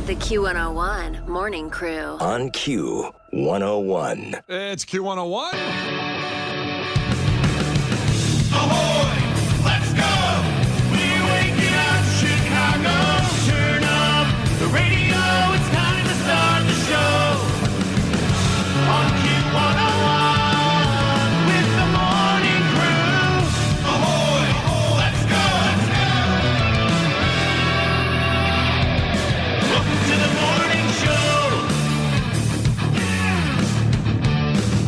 The Q101 Morning Crew. On Q101. It's Q101. Ahoy! Let's go! We're waking up Chicago. Turn up the radio. It's time to start the show. On Q101 with the Morning Crew. Ahoy! Let's go! Welcome to the morning show.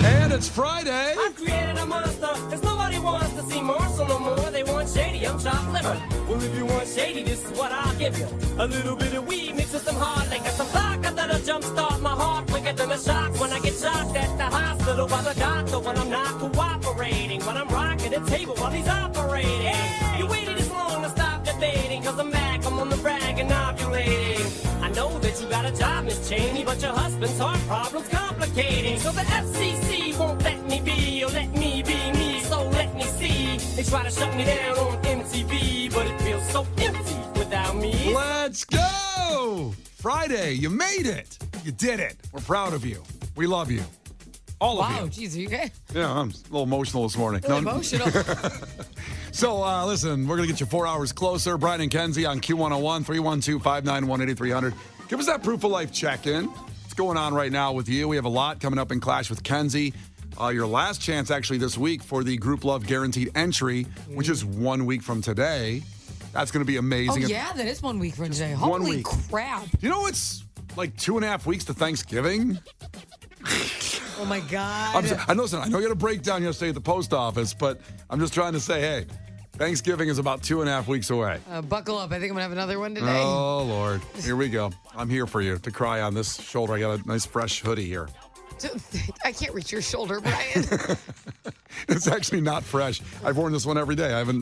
And it's Friday. I've created a monster, cause nobody wants to see Marshall no more. They want shady, I'm chopped liver. Well, if you want shady, this is what I'll give you. A little bit of weed mixed with some hard liquor, some vodka that'll jumpstart my heart quicker than a shock when I get shocked at the hospital by the doctor when I'm not cooperating. When I'm rocking the table while he's operating. You waited this long to stop debating, cause I'm back, I'm on the rag and ovulating. I know that you got a job, Miss Cheney, but your husband's heart problem's complicating. So the FCC won't let me be, or let me be me, so let me see. They try to shut me down on MTV, but it feels so empty without me. Let's go. Friday. You made it. You did it. We're proud of you. We love you. All of Wow, you. geez, are you okay? Yeah, I'm a little emotional this morning. Really emotional. So, listen, we're going to get you 4 hours closer. Brian and Kenzie on Q101, 312-591-8300. Give us that proof of life check-in. What's going on right now with you? We have a lot coming up in Clash with Kenzie. Your last chance, actually, this week for the Group Love Guaranteed entry, which is 1 week from today. That's going to be Oh, amazing. yeah, that is 1 week from today. 1 Holy week. crap. You know, it's like 2.5 weeks to Thanksgiving. Oh, my God. I know you had a breakdown yesterday at the post office, but I'm just trying to say, hey, Thanksgiving is about 2.5 weeks away. Buckle up. I think I'm going to have another one today. Oh, Lord. Here we go. I'm here for you to cry on this shoulder. I got a nice fresh hoodie here. I can't reach your shoulder, Brian. It's actually not fresh. I've worn this one every day. I haven't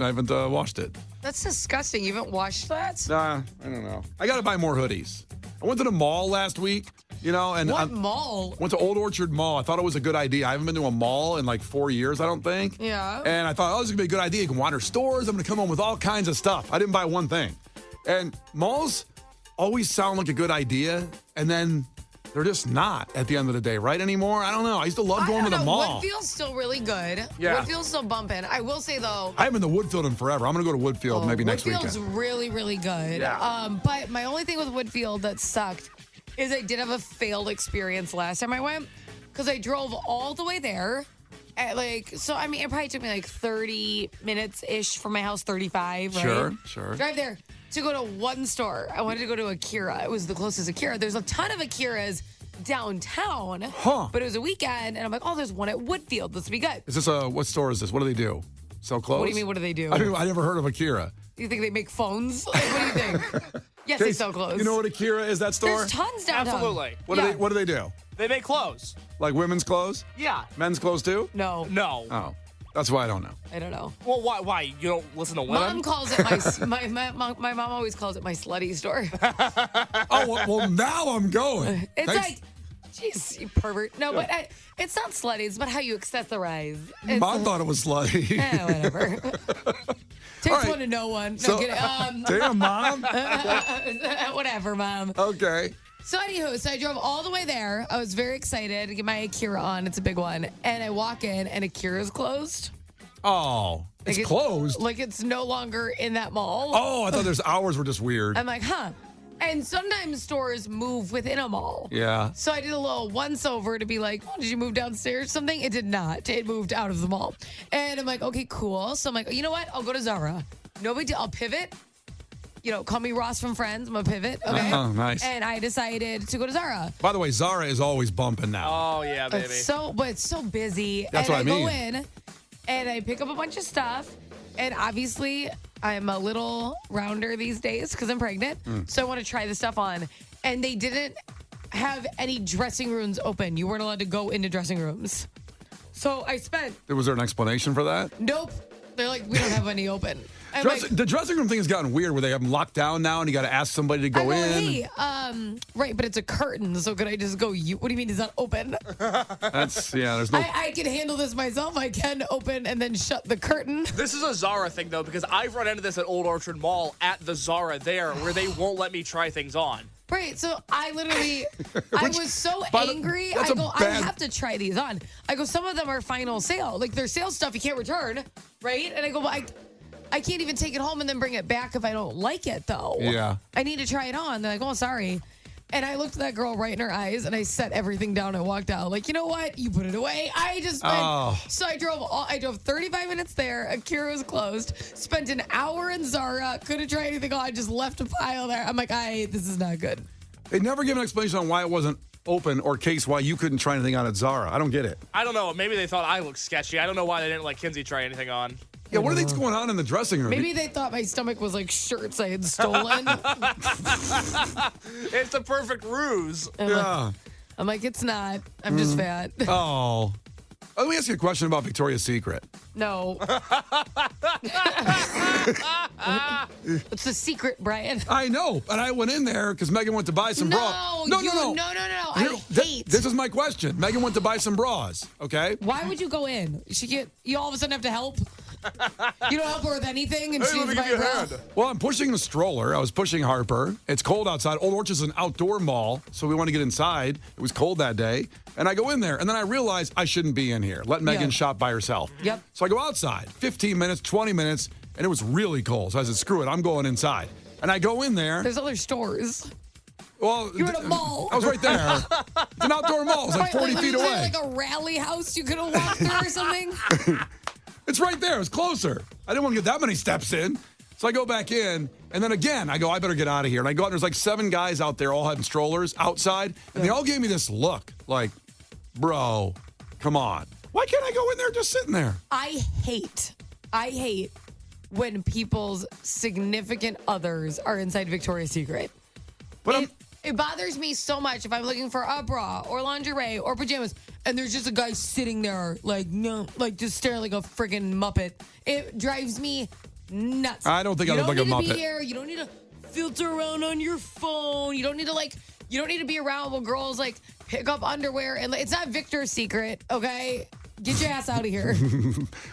washed it. That's disgusting. You haven't washed that? Nah, I don't know. I got to buy more hoodies. I went to the mall last week, and What mall? went to Old Orchard Mall. I thought it was a good idea. I haven't been to a mall in like 4 years, I don't think. Yeah. And I thought, this is going to be a good idea. You can wander stores. I'm going to come home with all kinds of stuff. I didn't buy one thing. And malls always sound like a good idea, and then they're just not at the end of the day, right, anymore? I don't know. I used to love going to the mall. Woodfield's still really good. Yeah. Woodfield's still bumping. I will say, though. I haven't been to Woodfield in forever. I'm going to go to Woodfield maybe next Woodfield's weekend. really, really good. Yeah. But my only thing with Woodfield that sucked is I did have a failed experience last time I went because I drove all the way there. At it probably took me like 30 minutes-ish from my house, 35, right? Sure. Drive there to go to one store. I wanted to go to Akira. It was the closest Akira. There's a ton of Akiras downtown, but it was a weekend, and I'm like, there's one at Woodfield. This would be good. Is this what store is this? What do they do? Sell clothes? What do you mean, what do they do? I never heard of Akira. You think they make phones? Like, what do you think? Yes, they sell clothes. You know what Akira is, that store? There's tons downtown. Absolutely. What do they do? They make clothes. Like women's clothes? Yeah. Men's clothes too? No. Oh. That's why I don't know. I don't know. Well, why? You don't listen to women? Mom calls it my mom always calls it my slutty store. Well, now I'm going. It's Thanks. like, jeez, you pervert. No, but it's not slutty. It's about how you accessorize. Mom thought it was slutty. Whatever. Takes right. one to know one. No, So- get it. Damn, Mom. Whatever, Mom. Okay. So anywho, I drove all the way there. I was very excited to get my Akira on. It's a big one. And I walk in and Akira's closed. Oh, it's Like closed? Like it's no longer in that mall. Oh, I thought there's hours were just weird. I'm like, huh. And sometimes stores move within a mall. Yeah. So I did a little once over to be like, did you move downstairs or something? It did not. It moved out of the mall. And I'm like, okay, cool. So I'm like, you know what? I'll go to Zara. No big deal. I'll pivot. Call me Ross from Friends. I'm a pivot. Okay. Oh, nice. And I decided to go to Zara. By the way, Zara is always bumping now. Oh, yeah, baby. It's so busy. That's and what I mean. go in and I pick up a bunch of stuff. And obviously, I'm a little rounder these days because I'm pregnant. So I want to try the stuff on. And they didn't have any dressing rooms open. You weren't allowed to go into dressing rooms. So I spent. Was there an explanation for that? Nope. They're like, we don't have any open. I'm The dressing room thing has gotten weird where they have them locked down now and you got to ask somebody to go in. Hey, right, but it's a curtain, so could I just go, what do you mean it's not open? There's no... I can handle this myself. I can open and then shut the curtain. This is a Zara thing, though, because I've run into this at Old Orchard Mall at the Zara there where they won't let me try things on. Right. So I literally, I was so by the- angry. that's I a go, I bad- have to try these on. I go, some of them are final sale. Like they're sale stuff you can't return. Right. And I go, well, I can't even take it home and then bring it back if I don't like it, though. Yeah. I need to try it on. They're like, oh, sorry. And I looked at that girl right in her eyes and I set everything down and walked out. Like, you know what? You put it away. I just spent. Oh. So I drove 35 minutes there. Akira was closed. Spent an hour in Zara. Couldn't try anything on. Just left a pile there. I'm like, this is not good. They never give an explanation on why it wasn't open or case why you couldn't try anything on at Zara. I don't get it. I don't know. Maybe they thought I looked sketchy. I don't know why they didn't let Kinsey try anything on. Yeah, what are they going on in the dressing room? Maybe they thought my stomach was like shirts I had stolen. It's the perfect ruse. Yeah. I'm like, it's not. I'm just fat. Oh. Let me ask you a question about Victoria's Secret. No. What's the secret, Brian? I know, but I went in there because Megan went to buy some bras. No. No. I hate. This is my question. Megan went to buy some bras, okay? Why would you go in? You all of a sudden have to help? You don't help her with anything, and Hey, she's let me give by you a bra? hand. Well, I'm pushing the stroller. I was pushing Harper. It's cold outside. Old Orchard's an outdoor mall, so we want to get inside. It was cold that day. And I go in there, and then I realize I shouldn't be in here. Let Megan shop by herself. Yep. So I go outside, 15 minutes, 20 minutes, and it was really cold. So I said, screw it, I'm going inside. And I go in there. There's other stores. Well, You're in a mall. I was right there. It's an outdoor mall. It's like 40 feet Was there away. like a rally house you could have walked through or something? It's right there. It's closer. I didn't want to get that many steps in. So I go back in, and then again, I go, I better get out of here. And I go out, and there's like 7 guys out there all having strollers outside, and they all gave me this look like, bro, come on. Why can't I go in there just sitting there? I hate when people's significant others are inside Victoria's Secret. But It bothers me so much if I'm looking for a bra or lingerie or pajamas and there's just a guy sitting there like, no, like just staring like a friggin' Muppet. It drives me nuts. I don't think I look like a You don't need to Muppet. be here. You don't need to filter around on your phone. You don't need to be around when girls like pick up underwear and it's not Victor's Secret, okay? Get your ass out of here.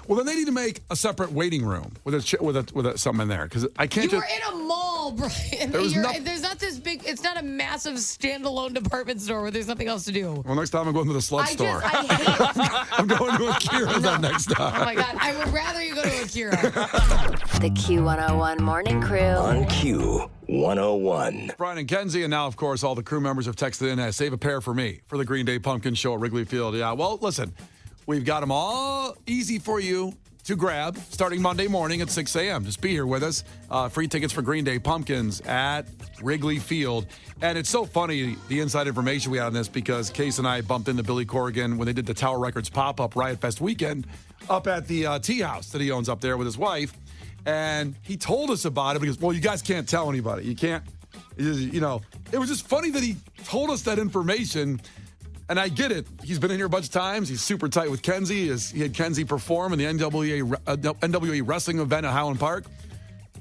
well, then they need to make a separate waiting room with something in there because I can't. You were in a mall, Brian. There's There's not this big. It's not a massive standalone department store where there's nothing else to do. Well, next time I'm going to the slut store. I hate. I'm going to Akira's that next time. Oh my God! I would rather you go to Akira. The Q101 Morning Crew. On Q101. Brian and Kenzie, and now, of course, all the crew members have texted in, save a pair for me for the Green Day Pumpkin Show at Wrigley Field. Yeah, well, listen, we've got them all easy for you to grab starting Monday morning at 6 a.m. Just be here with us. Free tickets for Green Day Pumpkins at Wrigley Field. And it's so funny, the inside information we had on this, because Case and I bumped into Billy Corrigan when they did the Tower Records pop-up Riot Fest weekend up at the tea house that he owns up there with his wife. And he told us about it because, well, you guys can't tell anybody. You can't, it was just funny that he told us that information. And I get it. He's been in here a bunch of times. He's super tight with Kenzie. He had Kenzie perform in the NWA wrestling event at Highland Park.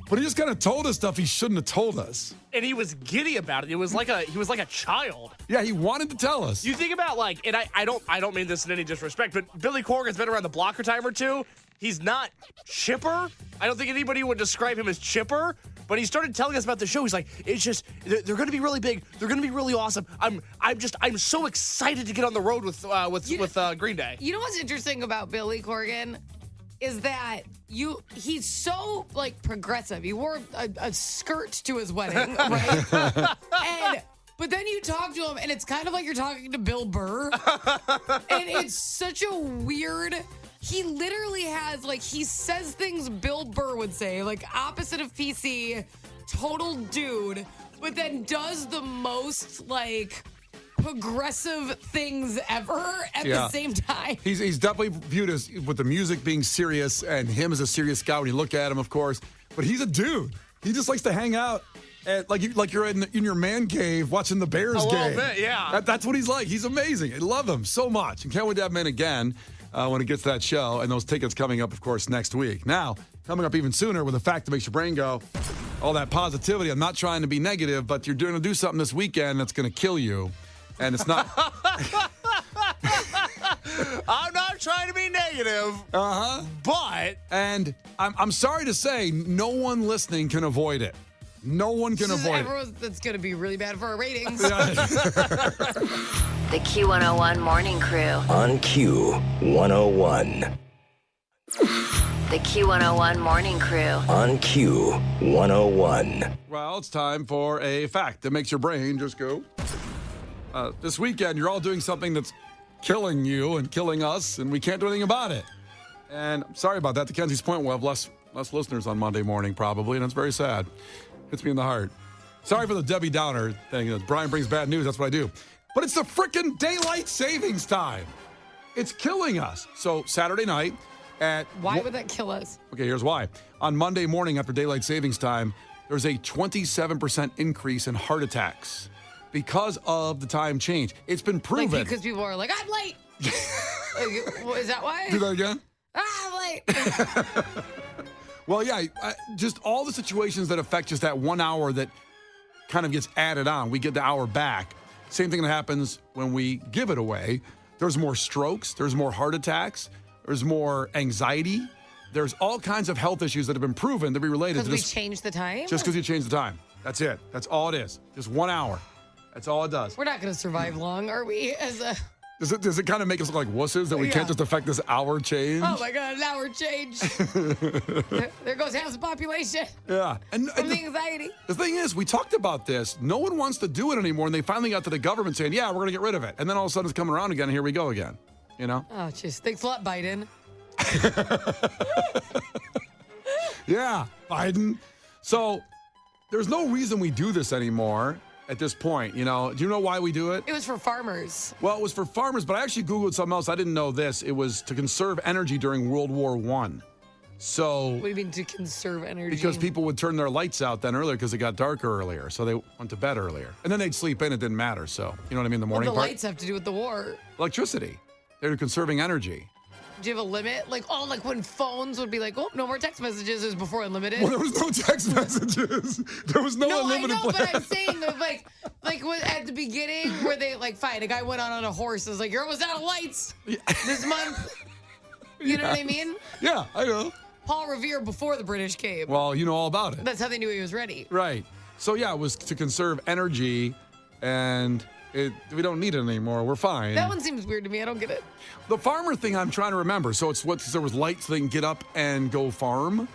But he just kind of told us stuff he shouldn't have told us. And he was giddy about it. He was like a child. Yeah, he wanted to tell us. You think about and I don't mean this in any disrespect, but Billy Corgan's been around the block a time or two. He's not chipper. I don't think anybody would describe him as chipper. But he started telling us about the show. He's like, it's just they're going to be really big. They're going to be really awesome. I'm so excited to get on the road with Green Day. You know what's interesting about Billy Corgan is that he's so like progressive. He wore a skirt to his wedding, right? But then you talk to him, and it's kind of like you're talking to Bill Burr, and it's such a weird. He literally has, he says things Bill Burr would say, opposite of PC, total dude, but then does the most, progressive things ever at the same time. He's definitely viewed as, with the music being serious, and him as a serious guy when you look at him, of course. But he's a dude. He just likes to hang out. Like you're in your man cave watching the Bears game. A little bit, yeah. That's what he's like. He's amazing. I love him so much. And can't wait to have him in again when it gets to that show. And those tickets coming up, of course, next week. Now, coming up even sooner with a fact that makes your brain go, all that positivity. I'm not trying to be negative, but you're going to do something this weekend that's going to kill you. And it's not... I'm not trying to be negative. Uh-huh. But... And I'm sorry to say, no one listening can avoid it. No one can avoid it. That's going to be really bad for our ratings. The Q101 Morning Crew. On Q101. The Q101 Morning Crew. On Q101. Well, it's time for a fact that makes your brain just go. This weekend, you're all doing something that's killing you and killing us, and we can't do anything about it. And I'm sorry about that. To Kenzie's point, we'll have less listeners on Monday morning, probably, and it's very sad. Hits me in the heart. Sorry for the Debbie Downer thing. Brian brings bad news. That's what I do. But it's the frickin' daylight savings time. It's killing us. So Saturday night at... Why would that kill us? Okay, here's why. On Monday morning after daylight savings time, there's a 27% increase in heart attacks because of the time change. It's been proven. Like, because people are like, I'm late. Is that why? Do that again? I'm late. Well, yeah, just all the situations that affect just that 1 hour that kind of gets added on. We get the hour back. Same thing that happens when we give it away. There's more strokes. There's more heart attacks. There's more anxiety. There's all kinds of health issues that have been proven to be related to Because we this. changed the time? Just because you changed the time. That's it. That's all it is. Just 1 hour. That's all it does. We're not going to survive long, are we? Does it kind of make us look like wusses that we can't just affect this hour change? Oh my God, an hour change. there goes half the population. Yeah. And From the anxiety. the thing is, we talked about this. No one wants to do it anymore. And they finally got to the government saying, yeah, we're going to get rid of it. And then all of a sudden it's coming around again. And here we go again. You know? Oh, jeez. Thanks a lot, Biden. Yeah, Biden. So there's no reason we do this anymore at this point. You know, do you know why we do it? It was for farmers. Well, it was for farmers, but I actually Googled something else. I didn't know this. It was to conserve energy during World War I. So, What do you mean to conserve energy? because people would turn their lights out then earlier because it got darker earlier. So they went to bed earlier. And then they'd sleep in. It didn't matter. So, you know what I mean? The What morning do the part. lights have to do with the war? Electricity. They're conserving energy. Do you have a limit? Like when phones would be like, oh, no more text messages. It was before unlimited. Well, there was no text messages. There was no unlimited I know, plan. but I'm saying like at the beginning where they fine, a guy went out on a horse. It was like, you're almost out of lights this month. You know what I mean? Yeah, I know. Paul Revere before the British came. Well, you know all about it. That's how they knew he was ready. Right. So, yeah, it was to conserve energy, and we don't need it anymore. We're fine. That one seems weird to me. I don't get it. The farmer thing, I'm trying to remember. So it's what there was lights so they can get up and go farm,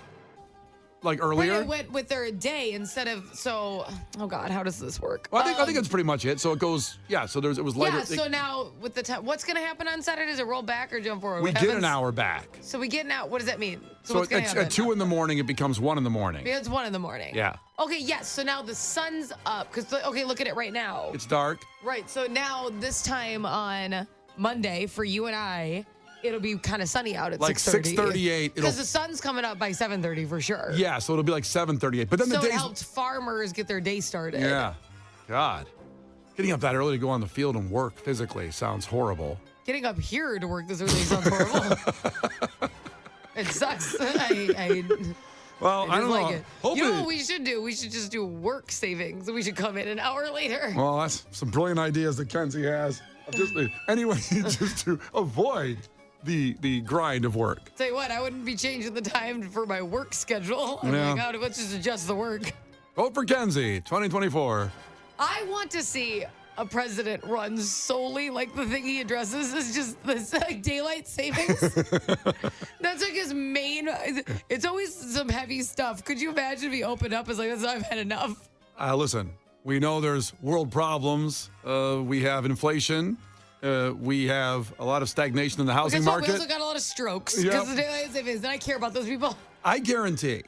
like earlier. But they went with their day instead of oh God, how does this work? Well, I think that's pretty much it. So it goes, yeah. So it was later. Yeah. So now with the time, what's going to happen on Saturday? Does it roll back or jump forward? we What get happens? an hour back. So we get an hour. What does that mean? So what's going to happen? at 2 in the morning, it becomes 1 in the morning. It's 1 in the morning. Yeah. Okay. Yes. So now the sun's up because look at it right now. It's dark. Right. So now this time on Monday for you and I, it'll be kind of sunny out at Like 6:38. Because the sun's coming up by 7:30 for sure. Yeah, so it'll be like 7:38. But then So the it days. helps farmers get their day started. Yeah. God. Getting up that early to go on the field and work physically sounds horrible. Getting up here to work this early sounds horrible. It sucks. Well, I don't like know. it. Hopefully. You know what we should do? We should just do work savings. We should come in an hour later. Well, that's some brilliant ideas that Kenzie has. Anyway, just to avoid the grind of work. Tell you what, I wouldn't be changing the time for my work schedule. I'm Yeah. like, let's just adjust the work. Vote for Kenzie, 2024. I want to see a president run solely like the thing he addresses is just this like daylight savings. That's like his main. It's always some heavy stuff. Could you imagine if he opened up as like, I've had enough? Listen, we know there's world problems. We have inflation. We have a lot of stagnation in the housing Guess what? We market. also got a lot of strokes Yep. because the daylight savings, and I care about those people. I guarantee,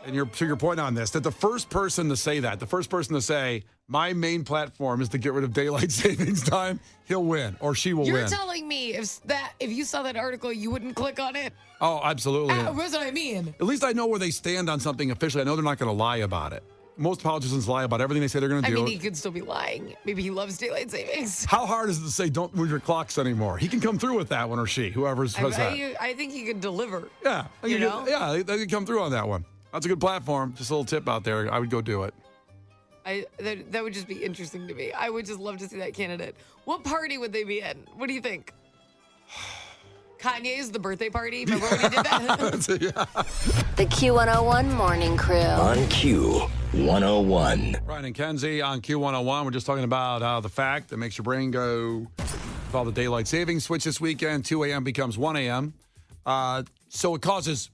and to your point on this, that the first person to say that, the first person to say, my main platform is to get rid of daylight savings time, he'll win, or she will You're win. telling me if you saw that article, you wouldn't click on it? Oh, absolutely. That's what I mean. At least I know where they stand on something officially. I know they're not going to lie about it. Most politicians lie about everything they say they're going to I do. mean, he could still be lying. Maybe he loves daylight savings. How hard is it to say don't move your clocks anymore? He can come through with that one, or she, whoever says that. I think he could deliver. Yeah, You know? Yeah, they could come through on that one. That's a good platform. Just a little tip out there. I would go do it. That would just be interesting to me. I would just love to see that candidate. What party would they be in? What do you think? Kanye's the birthday party. Remember when he did that? Yeah. The Q101 Morning Crew. On Q Q101. Brian and Kenzie on Q101. We're just talking about the fact that makes your brain go with all the daylight savings switch this weekend. 2 a.m. becomes 1 a.m. So it causes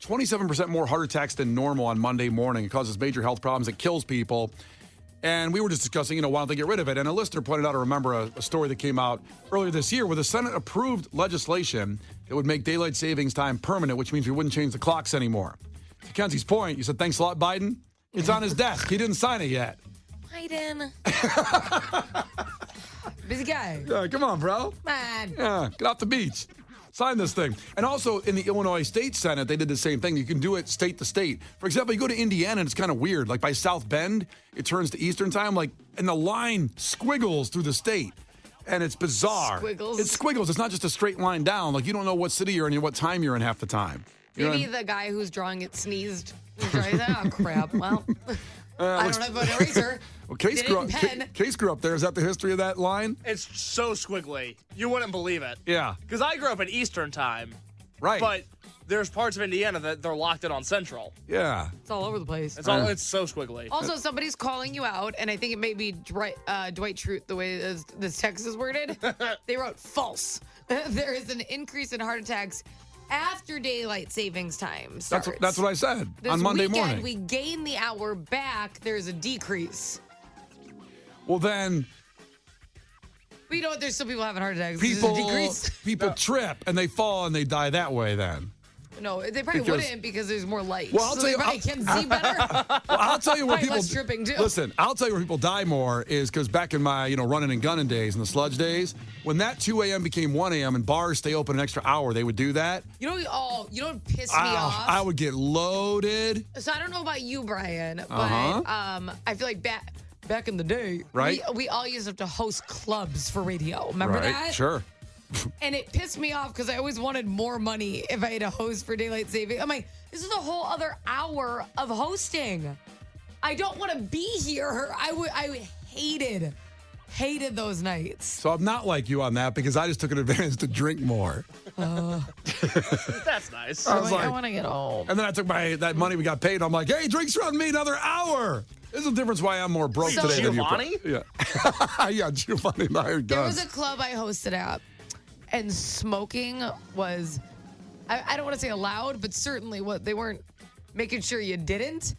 27% more heart attacks than normal on Monday morning. It causes major health problems. It kills people. And we were just discussing, why don't they get rid of it? And a listener pointed out, I remember a story that came out earlier this year where the Senate approved legislation that would make daylight savings time permanent, which means we wouldn't change the clocks anymore. To Kenzie's point, you said, thanks a lot, Biden. It's on his desk. He didn't sign it yet. Biden. Busy guy. Yeah, come on, bro. Man. Yeah, get off the beach. Sign this thing. And also in the Illinois State Senate, they did the same thing. You can do it state to state. For example, you go to Indiana and it's kind of weird. Like by South Bend, it turns to Eastern time, and the line squiggles through the state. And it's bizarre. Squiggles? It's squiggles. It's not just a straight line down. Like you don't know what city you're in and what time you're in half the time. Maybe the guy who's drawing it sneezed. Oh, crap. Well, I don't have an eraser. Well, Case grew up there. Is that the history of that line? It's so squiggly. You wouldn't believe it. Yeah. Because I grew up in Eastern time. Right. But there's parts of Indiana that they're locked in on Central. Yeah. It's all over the place. It's so squiggly. Also, somebody's calling you out, and I think it may be Dwight Schrute, the way this text is worded. They wrote false. There is an increase in heart attacks after daylight savings time starts. That's what I said on Monday morning. We gain the hour back. There's a decrease. Well, then But you know what? There's still people having heart attacks. There's a decrease. people trip and they fall and they die that way then. No, they probably wouldn't because there's more light. Well, I'll tell you, probably can see better. Well, I'll tell you where Probably people less tripping, too. Listen, I'll tell you where people die more is because back in my running and gunning days and the sludge days, when that 2 a.m. became 1 a.m. and bars stay open an extra hour, they would do that. You know what pissed me off? I would get loaded. So I don't know about you, Brian, but I feel like back in the day, right? we all used to have to host clubs for radio. Remember that? Sure. And it pissed me off because I always wanted more money if I had a host for daylight saving. I'm like, this is a whole other hour of hosting. I don't want to be here. I hated those nights. So I'm not like you on that because I just took an advantage to drink more. That's nice. I want to get home. And then I took that money we got paid. I'm like, hey, drinks are on me another hour. There's a difference why I'm more broke today than you. Giovanni? Yeah. Yeah, Giovanni and I are There done. was a club I hosted at, and smoking was, I don't want to say allowed, but certainly they weren't making sure you didn't.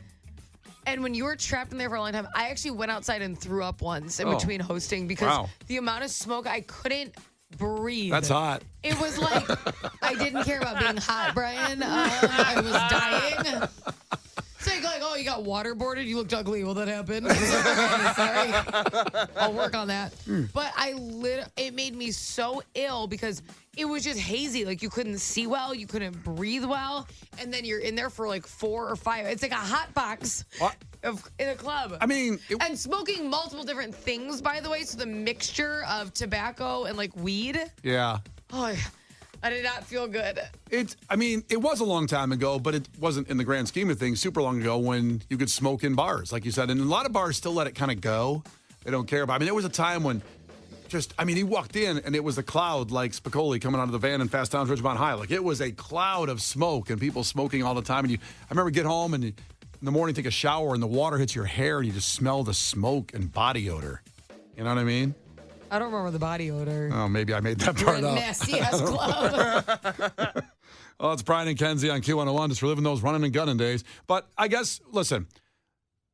And when you were trapped in there for a long time, I actually went outside and threw up once in between hosting because the amount of smoke, I couldn't breathe. That's hot. It was like, I didn't care about being hot, Brian. I was dying. So you go like, oh, you got waterboarded? You looked ugly. Will that happen? Sorry. I'll work on that. But it made me so ill because it was just hazy. Like you couldn't see well. You couldn't breathe well. And then you're in there for like 4 or 5. It's like a hot box in a club. I mean. And smoking multiple different things, by the way. So the mixture of tobacco and like weed. Yeah. Oh, I did not feel good. It was a long time ago, but it wasn't in the grand scheme of things super long ago when you could smoke in bars, like you said. And a lot of bars still let it kind of go. They don't care about it. There was a time when he walked in and it was a cloud like Spicoli coming out of the van in Fast Towns Ridgemont High. Like it was a cloud of smoke and people smoking all the time. And I remember get home and in the morning take a shower and the water hits your hair and you just smell the smoke and body odor. You know what I mean? I don't remember the body odor. Oh, maybe I made that part You're a up. nasty-ass club. Oh, it's Brian and Kenzie on Q101, just reliving those running and gunning days. But I guess, listen,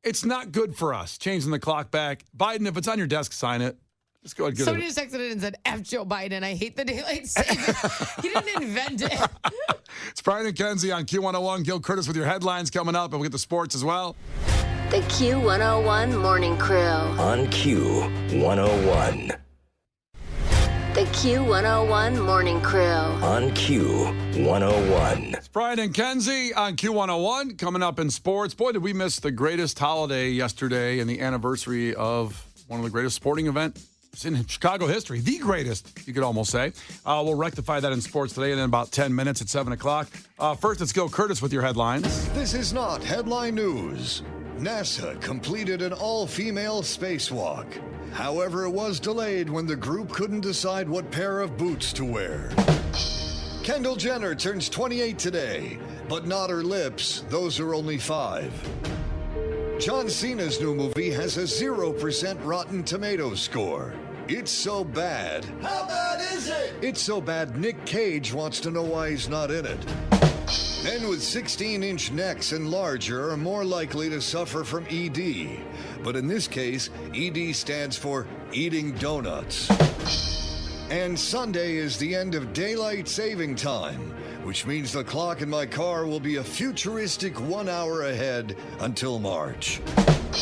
it's not good for us changing the clock back. Biden, if it's on your desk, sign it. Just go ahead and get Somebody just texted it and said, F Joe Biden. I hate the daylight savings. He didn't invent it. It's Brian and Kenzie on Q101. Gil Curtis with your headlines coming up, and we'll get the sports as well. The Q101 Morning Crew. On Q101. The Q101 Morning Crew. On Q101. It's Brian and Kenzie on Q101. Coming up in sports. Boy, did we miss the greatest holiday yesterday and the anniversary of one of the greatest sporting events in Chicago history. The greatest, you could almost say. We'll rectify that in sports today in about 10 minutes at 7 o'clock. First, it's Gil Curtis with your headlines. This is not headline news. NASA completed an all-female spacewalk. However, it was delayed when the group couldn't decide what pair of boots to wear. Kendall Jenner turns 28 today, but not her lips. Those are only 5. John Cena's new movie has a 0% Rotten Tomatoes score. It's so bad. How bad is it? It's so bad Nick Cage wants to know why he's not in it. Men with 16-inch necks and larger are more likely to suffer from ED. But in this case, ED stands for eating donuts. And Sunday is the end of daylight saving time, which means the clock in my car will be a futuristic 1 hour ahead until March.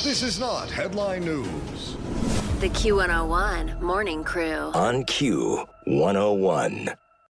This is not headline news. The Q101 Morning Crew. On Q101.